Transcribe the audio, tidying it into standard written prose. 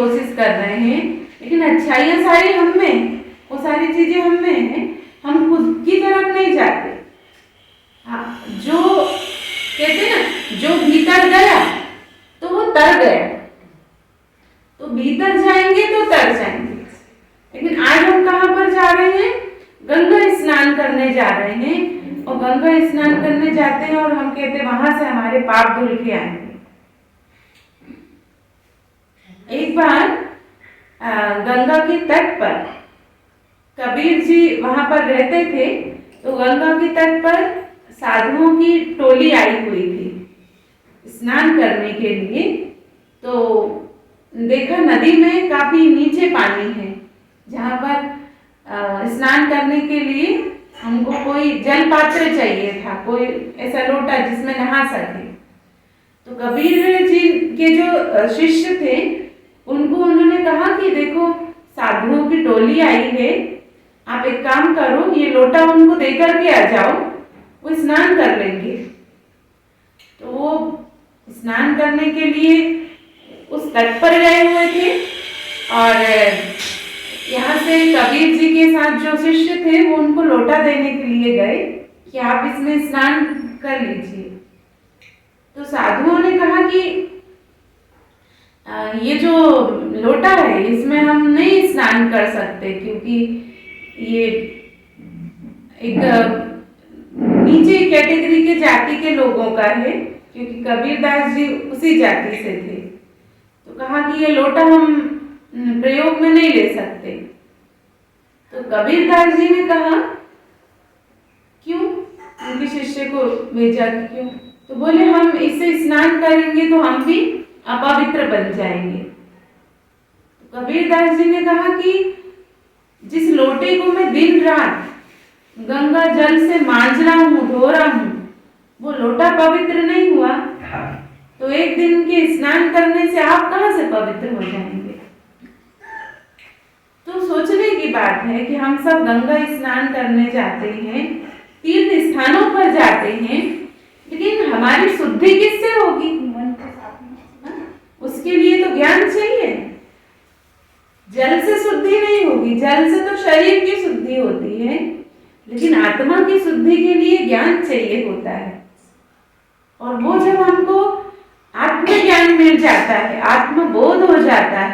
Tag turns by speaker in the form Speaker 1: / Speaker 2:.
Speaker 1: कोशिश कर रहे हैं, लेकिन अच्छाइयाँ सारी हम में, वो सारी चीजें हम में हैं, हम खुद की तरफ नहीं जाते। हाँ, जो कहते ना, जो भीतर गया तो वो तर गया, तो भीतर जाएंगे तो तर जाएंगे। लेकिन आज हम कहाँ पर जा रहे हैं? गंगा स्नान करने जा रहे हैं, और गंगा स्नान करने जाते हैं और हम कहते हैं वहां से हमारे पाप धुल के आएंगे। एक बार गंगा के तट पर कबीर जी वहां पर रहते थे, तो गंगा के तट पर साधुओं की टोली आई हुई थी स्नान करने के लिए। तो देखा नदी में काफी नीचे पानी है, जहाँ पर स्नान करने के लिए हमको कोई जल पात्र चाहिए था, कोई ऐसा लोटा जिसमें नहा सके। तो कबीर जी के जो शिष्य थे उनको उन्होंने कहा कि देखो साधुओं की टोली आई है, आप एक काम करो, ये लोटा उनको देकर के आ जाओ, वो स्नान कर लेंगे। तो वो स्नान करने के लिए उस तट पर गए हुए थे, और यहाँ से कबीर जी के साथ जो शिष्य थे वो उनको लोटा देने के लिए गए कि आप इसमें स्नान कर लीजिए। तो साधुओं ने कहा कि ये जो लोटा है इसमें हम नहीं स्नान कर सकते, क्योंकि ये एक नीचे कैटेगरी के जाति के लोगों का है, क्योंकि कबीरदास जी उसी जाति से थे। तो कहा कि ये लोटा हम प्रयोग में नहीं ले सकते। तो कबीरदास जी ने कहा क्यों, उनके शिष्य को भेजा कि क्यों, तो बोले हम इससे स्नान करेंगे तो हम भी अपवित्र बन जाएंगे। तो कबीरदास जी ने कहा कि जिस लोटे को मैं दिन रात गंगा जल से मांज रहा हूँ, धो रहा हूँ, वो लोटा पवित्र नहीं हुआ, तो एक दिन के स्नान करने से आप कहाँ से पवित्र हो जाएंगे। तो सोचने की बात है कि हम सब गंगा स्नान करने जाते हैं, तीर्थ स्थानों पर जाते हैं, लेकिन हमारी शुद्धि किससे होगी? उसके लिए तो ज्ञान चाहिए। जल से शुद्धि नहीं होगी, जल से तो शरीर की शुद्धि होती है, लेकिन आत्मा की शुद्धि के लिए ज्ञान चाहिए होता है। और वो जब हमको आत्मज्ञान मिल जाता है, आत्मबोध हो जाता है,